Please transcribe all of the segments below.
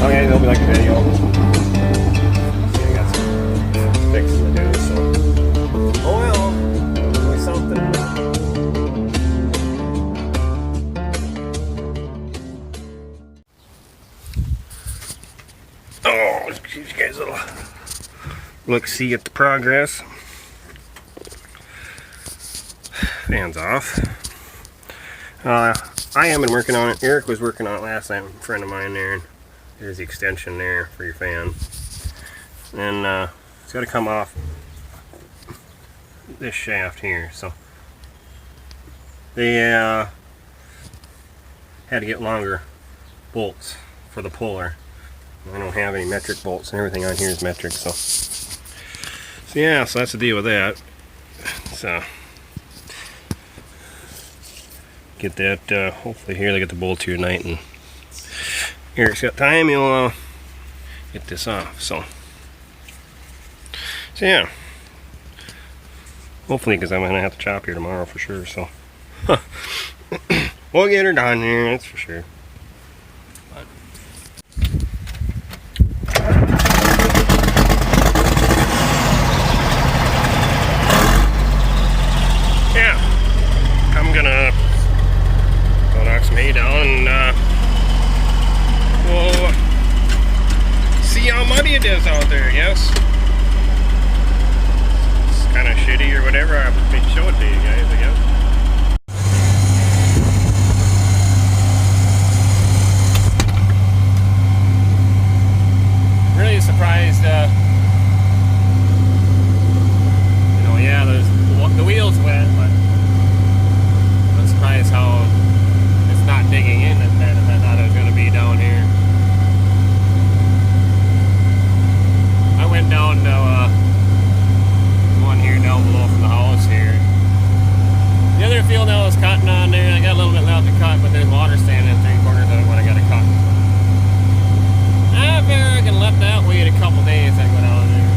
Okay, they'll be like a video. See, I got some fixing to do, so. Oh well, only something. Oh, give you guys a little look-see at the progress. Fan's off. I haven't been working on it. Eric was working on it last night, a friend of mine there. There's the extension there for your fan. And it's got to come off this shaft here. So they had to get longer bolts for the puller. I don't have any metric bolts, and everything on here is metric. So yeah, so that's the deal with that. So get that, hopefully here they get the bolts here tonight, and Eric's got time, he'll get this off. So yeah, hopefully, because I'm gonna have to chop here tomorrow for sure. So we'll get her done here, that's for sure. Yeah, I'm gonna go knock some hay down, and we'll see how muddy it is out there, I guess. It's kind of shitty or whatever. I'll show it to you guys, I guess. Really surprised, you know, yeah, the wheel's wet, but I'm surprised how it's not digging in as bad as I thought it was going to be down here. I went down to one here down below from the house here. The other field now is cutting on there. I got a little bit left to cut, but there's water standing in 3/4 of it when I got to cut. I figure I can let that wait a couple days. I go down there.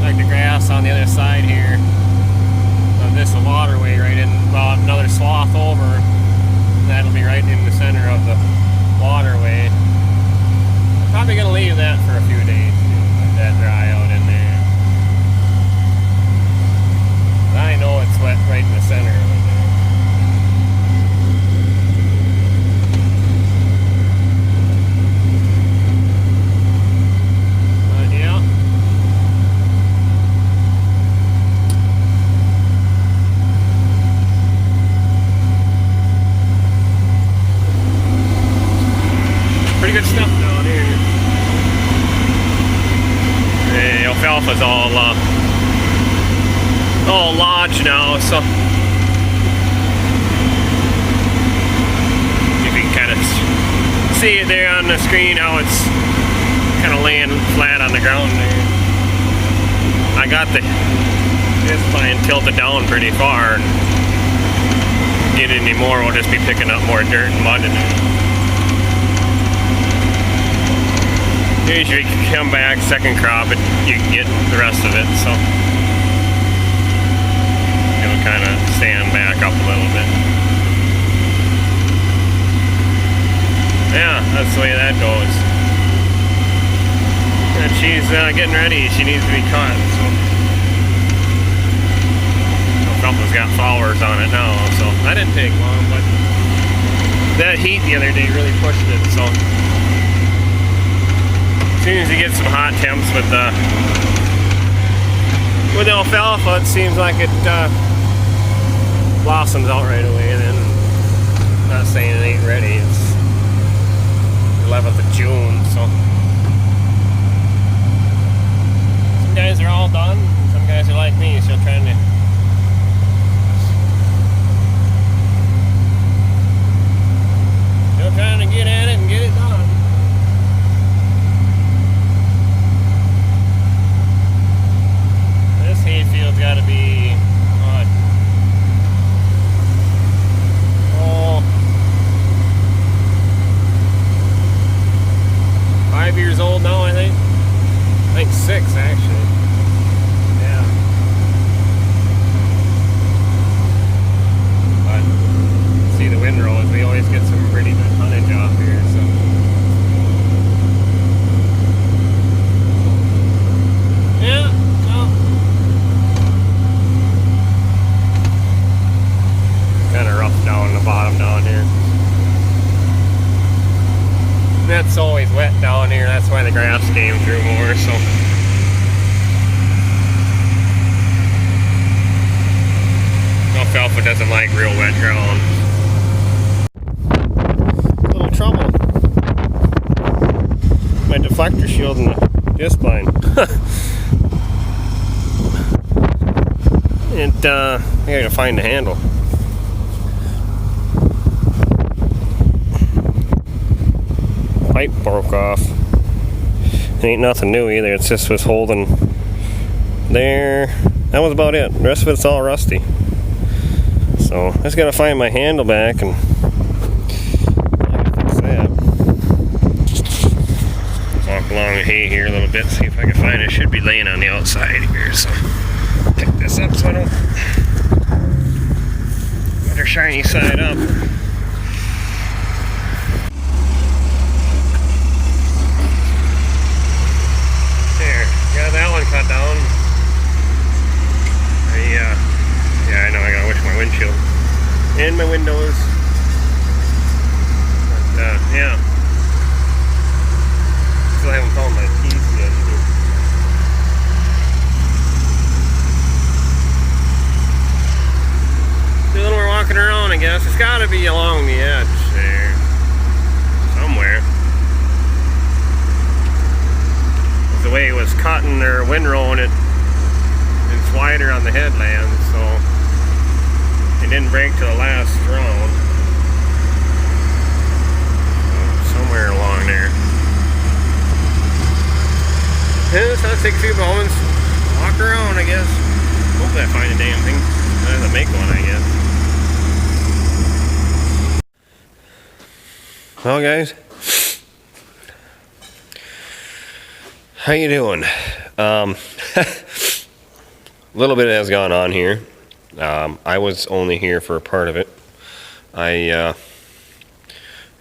Like the grass on the other side here of this waterway, right in about another swath over. That'll be right in the center of the waterway. Probably gonna leave that for a few days, let that dry out in there. I know it's wet right in the center of it there. But yeah. Pretty good stuff down here. The alfalfa's all lodged now, so you can kind of see it there on the screen how it's kind of laying flat on the ground there. I got this pine tilted down pretty far, and get any more, we'll just be picking up more dirt and mud in it. Usually you can come back second crop and you can get the rest of it, so it'll kind of stand back up a little bit. Yeah, that's the way that goes. And she's getting ready, she needs to be cut, so alfalfa's got flowers on it now, so that didn't take long, but that heat the other day really pushed it, so as soon as you get some hot temps with the alfalfa, it seems like it blossoms out right away. Then, I'm not saying it ain't ready. It's 11th of June, so some guys are all done. Some guys are like me, still trying to get at it and get it done. Hayfield's got to be what? 5 years old now, I think. I think 6 actually. Yeah. But see the windrows, we always get some pretty good tonnage off here, so It's always wet down here, that's why the grass came through more, so. Alfalfa doesn't like real wet ground. Little trouble. My deflector shield and the disc line. I gotta find the handle. Pipe broke off. It ain't nothing new either, it's just was holding there. That was about it. The rest of it's all rusty. So I just gotta find my handle back and fix that. Walk along the hay here a little bit, see if I can find it. It should be laying on the outside here, so pick this up so I don't put her shiny side up. There, got that one cut down. Yeah, I know, I gotta wash my windshield and my windows. But, yeah. Still haven't found my keys yet either. Do a little more walking around, I guess. It's gotta be along the edge there. Somewhere. The way it was cutting or windrowing it, it's wider on the headland, so it didn't break to the last round. Somewhere along there. Yeah, so let's take a few moments, walk around, I guess. Hopefully I find a damn thing. I have to make one, I guess. Well, guys, how you doing? A little bit has gone on here. I was only here for a part of it. I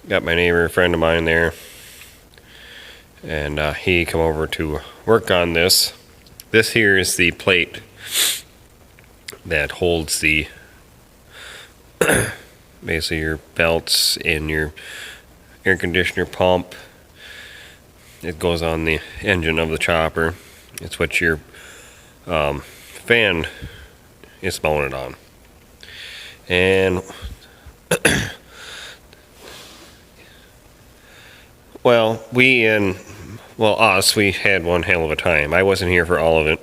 got my neighbor, a friend of mine there, and he come over to work on this. This here is the plate that holds the basically your belts in your air conditioner pump. It goes on the engine of the chopper. It's what your fan is mounted on. And well, we had one hell of a time. I wasn't here for all of it.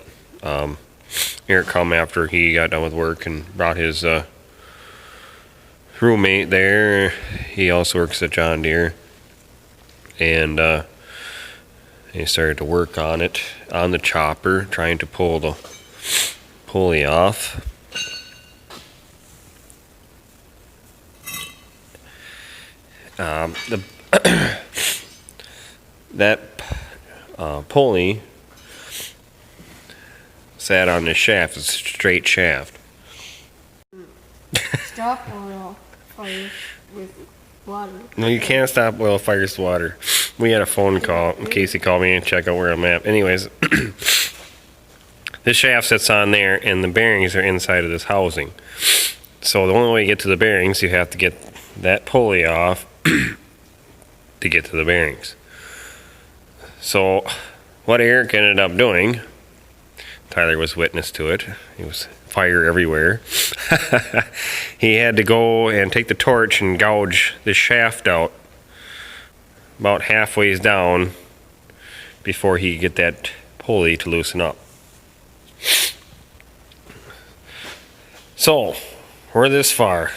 Eric come after he got done with work and brought his roommate there. He also works at John Deere, and he started to work on it, on the chopper, trying to pull the pulley off. That pulley sat on the shaft. It's a straight shaft. Stop oil fires with water. No, you can't stop oil fires with water. We had a phone call. Casey called me and check out where I'm at. Anyways, this shaft sits on there, and the bearings are inside of this housing. So the only way to get to the bearings, you have to get that pulley off to get to the bearings. So what Eric ended up doing, Tyler was witness to it. It was fire everywhere. He had to go and take the torch and gouge the shaft out about halfway down before he could get that pulley to loosen up. So we're this far.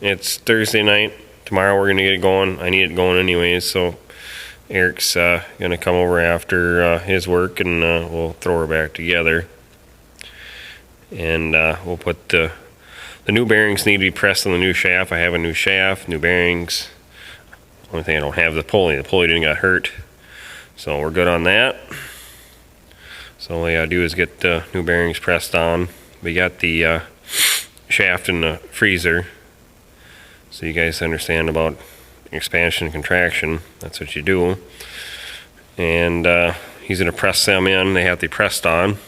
It's Thursday night. Tomorrow we're gonna get it going. I need it going anyways, so Eric's gonna come over after his work, and we'll throw her back together. And we'll put the new bearings need to be pressed on the new shaft. I have a new shaft, new bearings. Only thing I don't have is the pulley. The pulley didn't get hurt, so we're good on that. So all we gotta do is get the new bearings pressed on. We got the shaft in the freezer, so you guys understand about expansion and contraction. That's what you do. And he's gonna press them in. They have to be pressed on.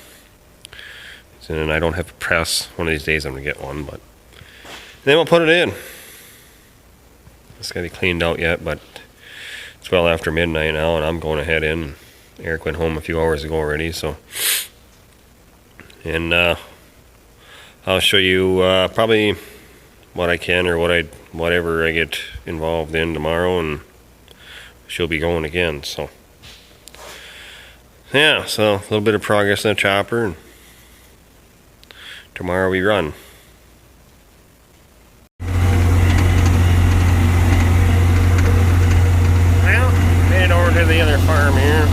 And I don't have a press. One of these days I'm gonna get one, but then we'll put it in. It's gotta be cleaned out yet, but It's well after midnight now, and I'm going to head in. Eric went home a few hours ago already, so. And I'll show you probably what I can or whatever I get involved in tomorrow, and she'll be going again. So yeah, so a little bit of progress in the chopper, and tomorrow we run. Well, headed over to the other farm here.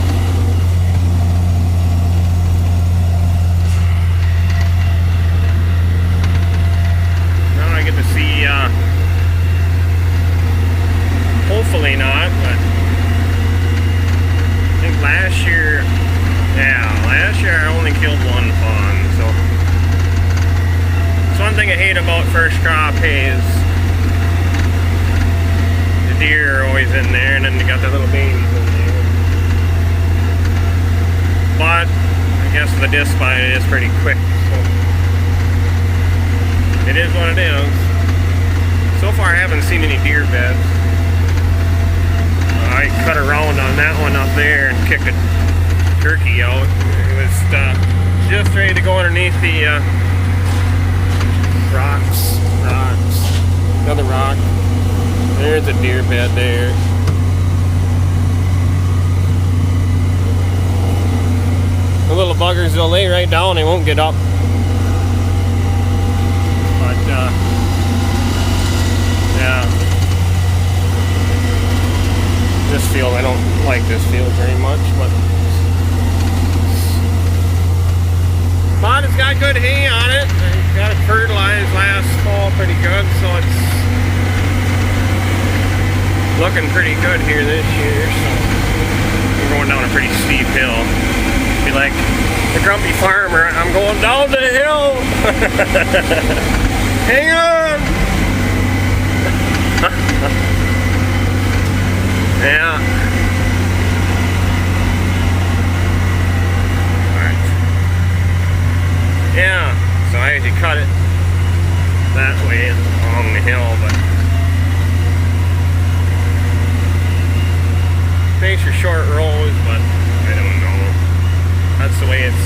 To see, hopefully not, but I think last year I only killed one fawn, so it's one thing I hate about first crop hay is the deer are always in there, and then they got the little babies in there. But I guess the disc bite is pretty quick, so it is what it is. So far I haven't seen any deer beds. I cut around on that one up there and kicked a turkey out. It was just ready to go underneath the rocks. Another rock. There's a deer bed there. The little buggers, they'll lay right down, they won't get up. Yeah. This field, I don't like this field very much, but it's got good hay on it. I got it fertilized last fall pretty good, so it's looking pretty good here this year. So we're going down a pretty steep hill. Be like the grumpy farmer, I'm going down the hill. Hang on! Yeah. Alright. Yeah, so I actually cut it that way along the hill, but makes for short rows, but I don't know. That's the way it's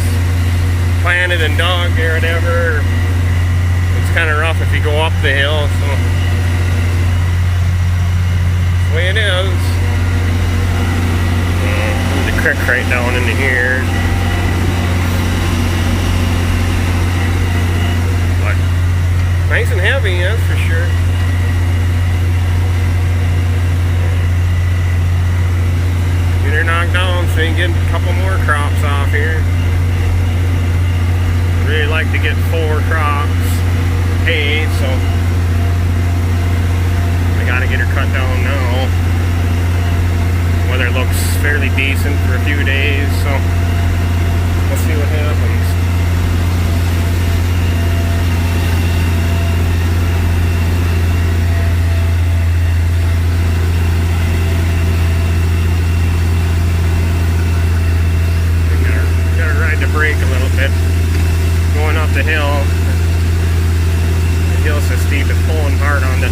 planted and dug or whatever. It's kind of rough if you go up the hill, so that's the way it is. There's a creek right down into here. But nice and heavy, that's for sure. Get her knocked down so you can get a couple more crops off here. Really like to get 4 crops hay, so I gotta get her cut down now. Weather looks fairly decent for a few days, so we'll see what happens. Gotta ride the brake a little bit going up the hill. The hill's so steep, it's pulling hard on the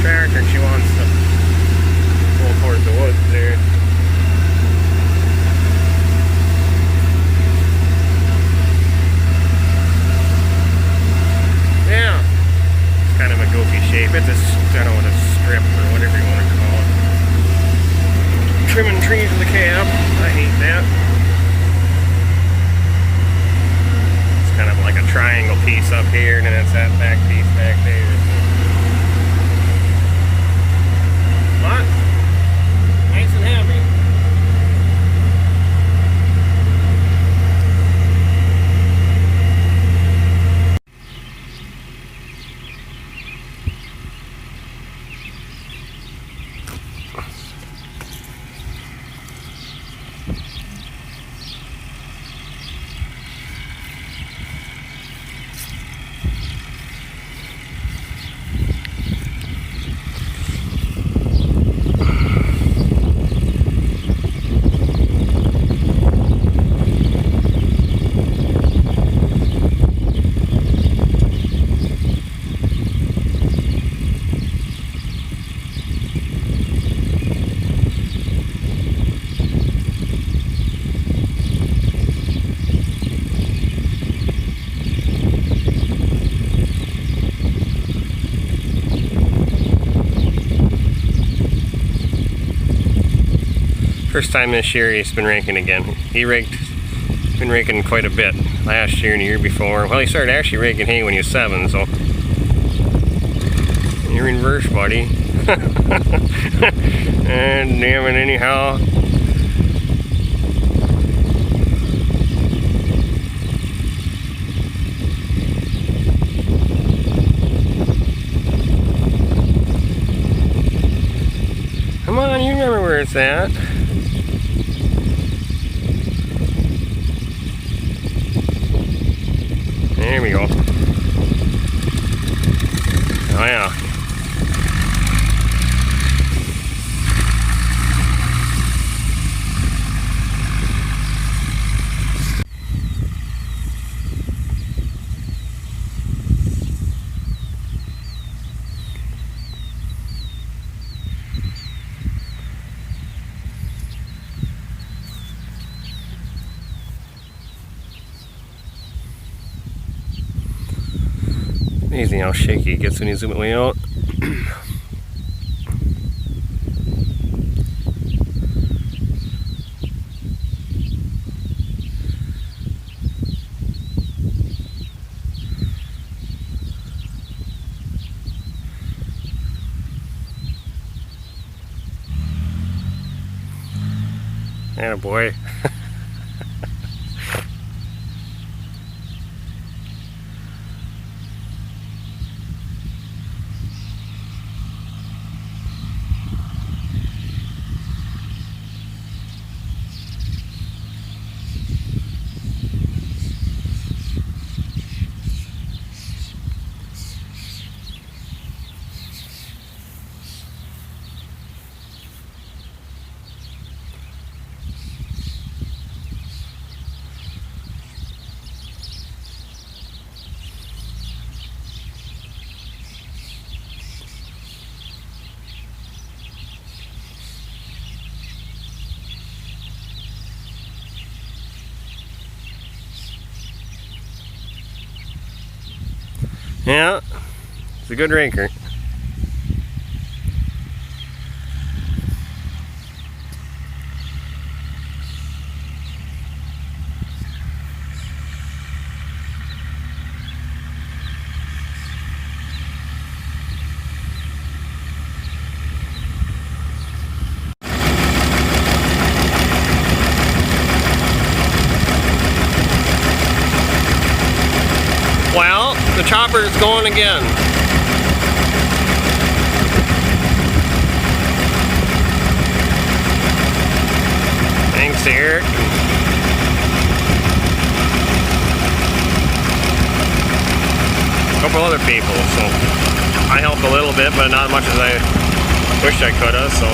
tractor, and she wants to pull towards the woods there. Yeah, it's kind of a goofy shape. It's a, I don't know what a strip or whatever you want to call it. Trimming trees with a cab. I hate that. It's kind of like a triangle piece up here, and then it's that back piece back there. But nice and heavy. First time this year he's been raking again. He been raking quite a bit last year and the year before. Well, he started actually raking hay when he was 7, so you're in reverse, buddy. And damn it, anyhow. Come on, you remember where it's at. There we go. Oh yeah. Amazing how shaky it gets when you zoom it way out. Atta boy. Yeah, it's a good raker. Well, the chopper is going again. Thanks, Eric. A couple other people, so I helped a little bit, but not as much as I wish I could have, so.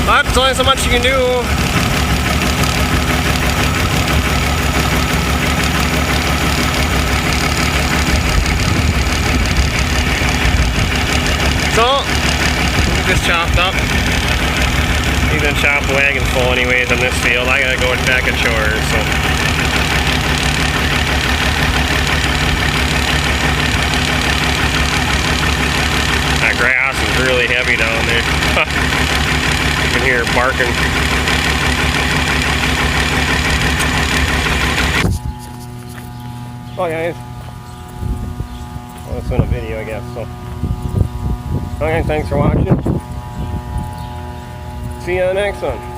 But there's only so much you can do. So, get this chopped up. He's gonna chop the wagon full anyways on this field. I gotta go back at chores, so. That grass is really heavy down there. You can hear it barking. Oh guys. Well, it's been a video, I guess, so. Okay, thanks for watching. See you on the next one.